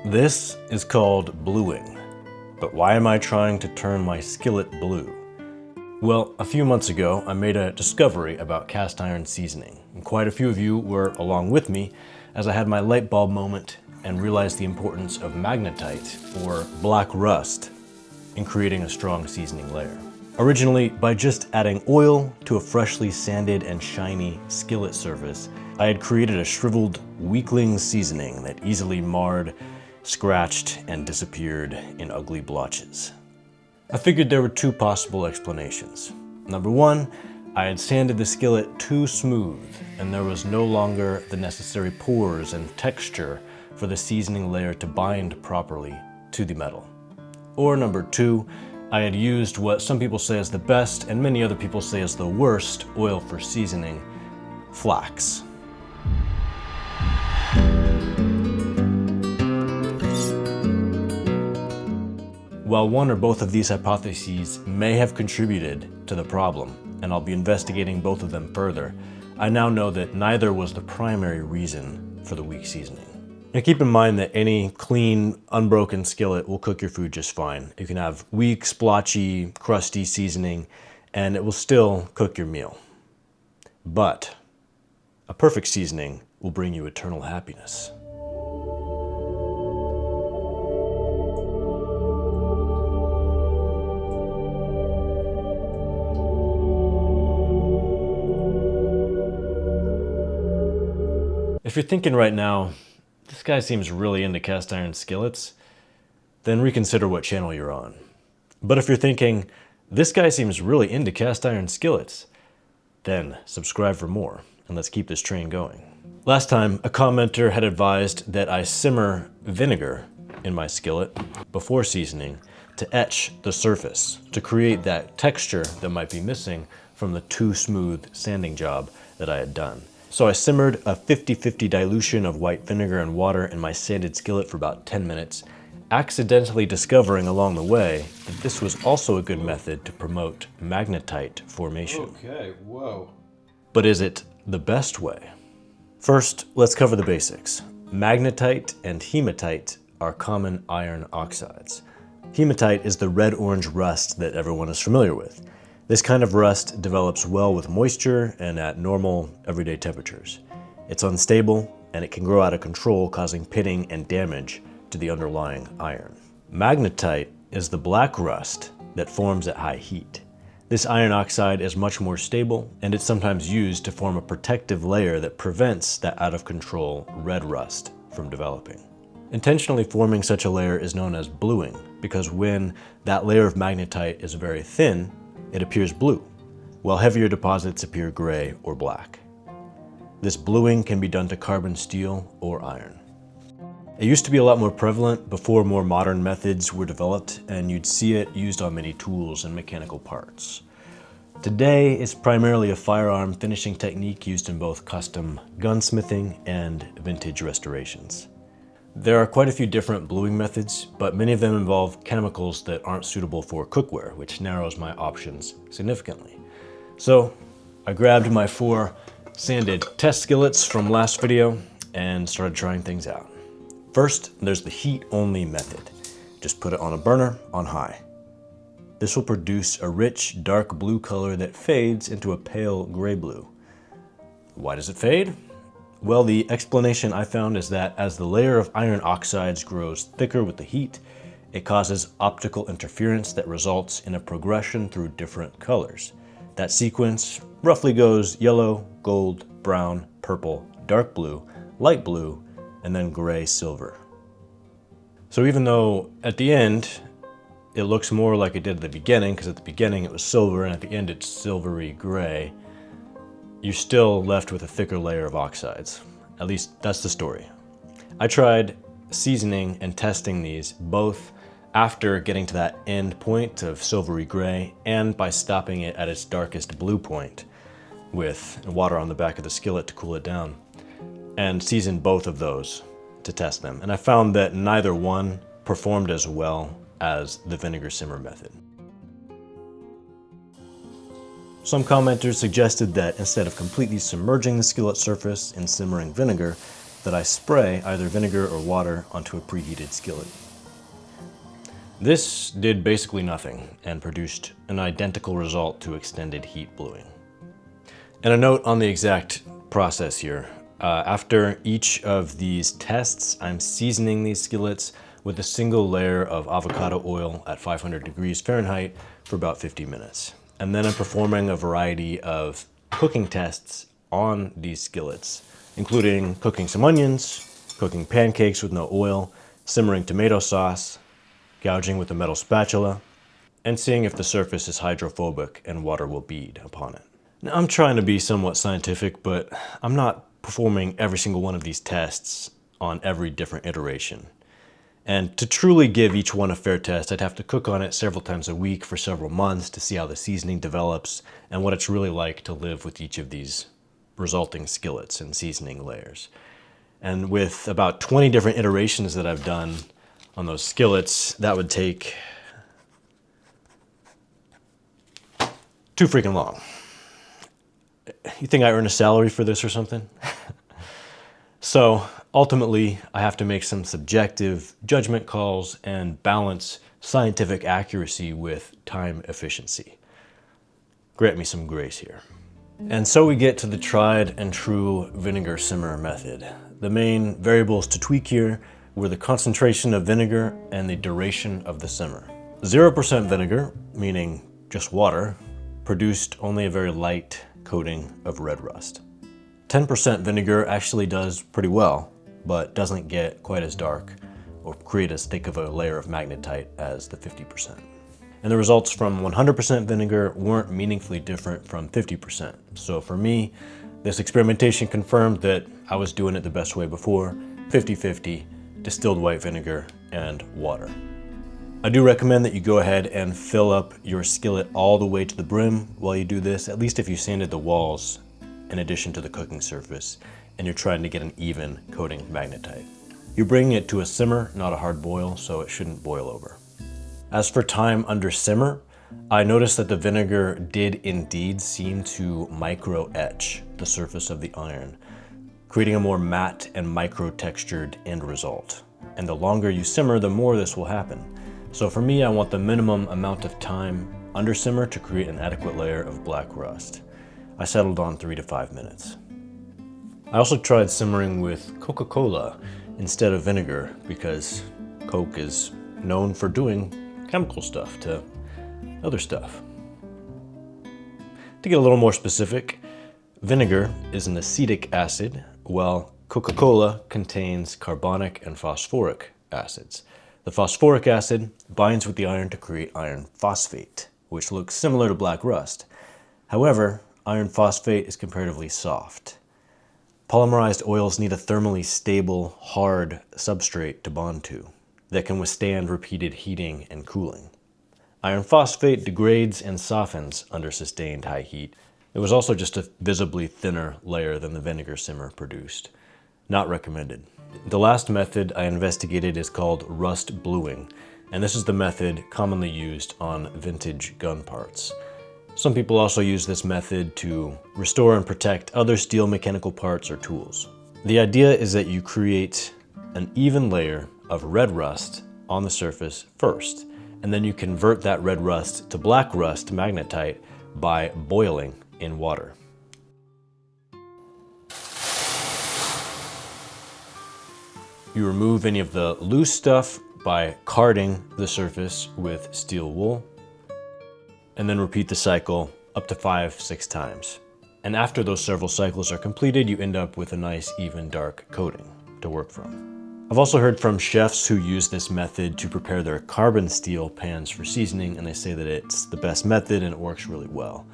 This is called bluing. But why am I trying to turn my skillet blue? Well, a few months ago, I made a discovery about cast iron seasoning. And quite a few of you were along with me as I had my light bulb moment and realized the importance of magnetite, or black rust, in creating a strong seasoning layer. Originally, by just adding oil to a freshly sanded and shiny skillet surface, I had created a shriveled weakling seasoning that easily marred, scratched, and disappeared in ugly blotches. I figured there were two possible explanations. Number one, I had sanded the skillet too smooth, and there was no longer the necessary pores and texture for the seasoning layer to bind properly to the metal. Or number two, I had used what some people say is the best and many other people say is the worst oil for seasoning, flax. While one or both of these hypotheses may have contributed to the problem, and I'll be investigating both of them further, I now know that neither was the primary reason for the weak seasoning. Now keep in mind that any clean, unbroken skillet will cook your food just fine. You can have weak, splotchy, crusty seasoning, and it will still cook your meal. But a perfect seasoning will bring you eternal happiness. If you're thinking right now, this guy seems really into cast iron skillets, then reconsider what channel you're on. But if you're thinking, this guy seems really into cast iron skillets, then subscribe for more, and let's keep this train going. Last time, a commenter had advised that I simmer vinegar in my skillet before seasoning to etch the surface, to create that texture that might be missing from the too smooth sanding job that I had done. So I simmered a 50-50 dilution of white vinegar and water in my sanded skillet for about 10 minutes, accidentally discovering along the way that this was also a good method to promote magnetite formation. Okay, whoa. But is it the best way? First, let's cover the basics. Magnetite and hematite are common iron oxides. Hematite is the red-orange rust that everyone is familiar with. This kind of rust develops well with moisture and at normal, everyday temperatures. It's unstable, and it can grow out of control, causing pitting and damage to the underlying iron. Magnetite is the black rust that forms at high heat. This iron oxide is much more stable, and it's sometimes used to form a protective layer that prevents that out-of-control red rust from developing. Intentionally forming such a layer is known as bluing, because when that layer of magnetite is very thin, it appears blue, while heavier deposits appear gray or black. This bluing can be done to carbon steel or iron. It used to be a lot more prevalent before more modern methods were developed, and you'd see it used on many tools and mechanical parts. Today, it's primarily a firearm finishing technique used in both custom gunsmithing and vintage restorations. There are quite a few different bluing methods, but many of them involve chemicals that aren't suitable for cookware, which narrows my options significantly. So I grabbed my 4 sanded test skillets from last video and started trying things out. First, there's the heat-only method. Just put it on a burner on high. This will produce a rich, dark blue color that fades into a pale gray blue. Why does it fade? Well, the explanation I found is that as the layer of iron oxides grows thicker with the heat, it causes optical interference that results in a progression through different colors. That sequence roughly goes yellow, gold, brown, purple, dark blue, light blue, and then gray silver. So even though at the end it looks more like it did at the beginning, because at the beginning it was silver and at the end it's silvery gray, you're still left with a thicker layer of oxides. At least that's the story. I tried seasoning and testing these both after getting to that end point of silvery gray and by stopping it at its darkest blue point with water on the back of the skillet to cool it down, and seasoned both of those to test them. And I found that neither one performed as well as the vinegar simmer method. Some commenters suggested that instead of completely submerging the skillet surface in simmering vinegar, that I spray either vinegar or water onto a preheated skillet. This did basically nothing and produced an identical result to extended heat bluing. And a note on the exact process here. After each of these tests, I'm seasoning these skillets with a single layer of avocado oil at 500 degrees Fahrenheit for about 50 minutes. And then I'm performing a variety of cooking tests on these skillets, including cooking some onions, cooking pancakes with no oil, simmering tomato sauce, gouging with a metal spatula, and seeing if the surface is hydrophobic and water will bead upon it. Now, I'm trying to be somewhat scientific, but I'm not performing every single one of these tests on every different iteration. And to truly give each one a fair test, I'd have to cook on it several times a week for several months to see how the seasoning develops and what it's really like to live with each of these resulting skillets and seasoning layers. And with about 20 different iterations that I've done on those skillets, that would take too freaking long. You think I earn a salary for this or something? So ultimately, I have to make some subjective judgment calls and balance scientific accuracy with time efficiency. Grant me some grace here. And so we get to the tried and true vinegar simmer method. The main variables to tweak here were the concentration of vinegar and the duration of the simmer. 0% vinegar, meaning just water, produced only a very light coating of red rust. 10% vinegar actually does pretty well, but doesn't get quite as dark or create as thick of a layer of magnetite as the 50%. And the results from 100% vinegar weren't meaningfully different from 50%. So for me, this experimentation confirmed that I was doing it the best way before, 50-50, distilled white vinegar and water. I do recommend that you go ahead and fill up your skillet all the way to the brim while you do this, at least if you sanded the walls in addition to the cooking surface and you're trying to get an even coating of magnetite. You're bringing it to a simmer, not a hard boil, so it shouldn't boil over. As for time under simmer, I noticed that the vinegar did indeed seem to micro-etch the surface of the iron, creating a more matte and micro-textured end result. And the longer you simmer, the more this will happen. So for me, I want the minimum amount of time under simmer to create an adequate layer of black rust. I settled on 3 to 5 minutes. I also tried simmering with Coca-Cola instead of vinegar because Coke is known for doing chemical stuff to other stuff. To get a little more specific, vinegar is an acetic acid, while Coca-Cola contains carbonic and phosphoric acids. The phosphoric acid binds with the iron to create iron phosphate, which looks similar to black rust. However, iron phosphate is comparatively soft. Polymerized oils need a thermally stable, hard substrate to bond to that can withstand repeated heating and cooling. Iron phosphate degrades and softens under sustained high heat. It was also just a visibly thinner layer than the vinegar simmer produced. Not recommended. The last method I investigated is called rust bluing, and this is the method commonly used on vintage gun parts. Some people also use this method to restore and protect other steel mechanical parts or tools. The idea is that you create an even layer of red rust on the surface first, and then you convert that red rust to black rust magnetite by boiling in water. You remove any of the loose stuff by carding the surface with steel wool, and then repeat the cycle up to 5-6 times. And after those several cycles are completed, you end up with a nice, even, dark coating to work from. I've also heard from chefs who use this method to prepare their carbon steel pans for seasoning, and they say that it's the best method and it works really well.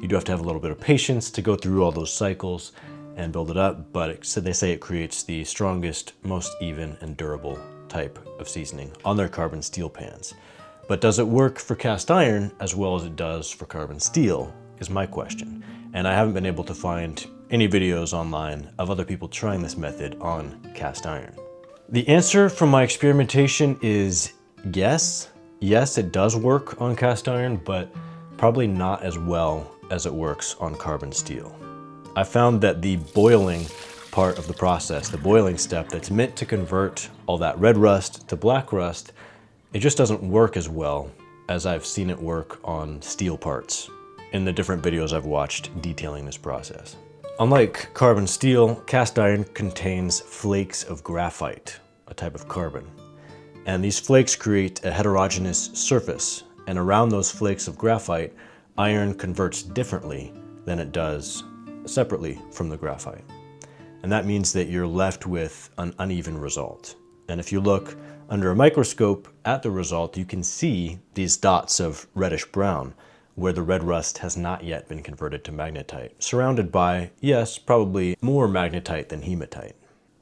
You do have to have a little bit of patience to go through all those cycles and build it up, but they say it creates the strongest, most even and durable type of seasoning on their carbon steel pans. But does it work for cast iron as well as it does for carbon steel is my question. And I haven't been able to find any videos online of other people trying this method on cast iron. The answer from my experimentation is yes. Yes, it does work on cast iron, but probably not as well as it works on carbon steel. I found that the boiling part of the process, the boiling step that's meant to convert all that red rust to black rust, it just doesn't work as well as I've seen it work on steel parts in the different videos I've watched detailing this process. Unlike carbon steel, cast iron contains flakes of graphite, a type of carbon. And these flakes create a heterogeneous surface, and around those flakes of graphite, iron converts differently than it does separately from the graphite. And that means that you're left with an uneven result. And if you look under a microscope at the result, you can see these dots of reddish brown where the red rust has not yet been converted to magnetite, surrounded by, yes, probably more magnetite than hematite.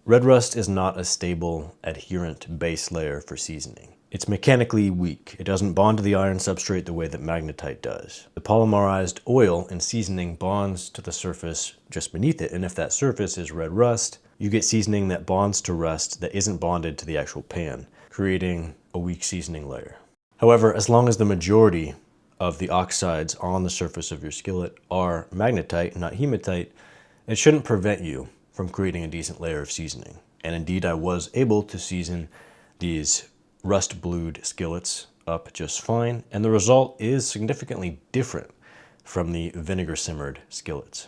Red rust is not a stable, adherent base layer for seasoning. It's mechanically weak. It doesn't bond to the iron substrate the way that magnetite does. The polymerized oil in seasoning bonds to the surface just beneath it, and if that surface is red rust, you get seasoning that bonds to rust that isn't bonded to the actual pan, creating a weak seasoning layer. However, as long as the majority of the oxides on the surface of your skillet are magnetite, not hematite, it shouldn't prevent you from creating a decent layer of seasoning. And indeed, I was able to season these rust-blued skillets up just fine, and the result is significantly different from the vinegar-simmered skillets,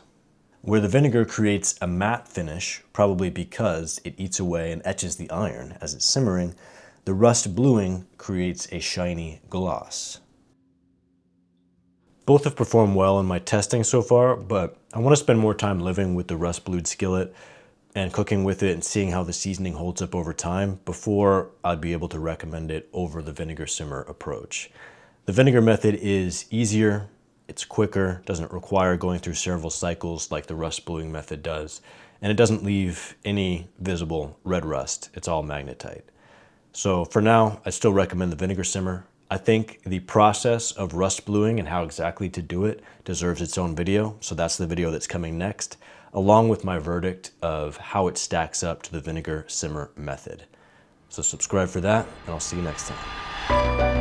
where the vinegar creates a matte finish, probably because it eats away and etches the iron as it's simmering. The rust bluing creates a shiny gloss. Both have performed well in my testing so far, but I want to spend more time living with the rust-blued skillet and cooking with it and seeing how the seasoning holds up over time before I'd be able to recommend it over the vinegar simmer approach. The vinegar method is easier, it's quicker, doesn't require going through several cycles like the rust bluing method does, and it doesn't leave any visible red rust. It's all magnetite. So for now, I still recommend the vinegar simmer. I think the process of rust bluing and how exactly to do it deserves its own video, so that's the video that's coming next, along with my verdict of how it stacks up to the vinegar simmer method. So subscribe for that, and I'll see you next time.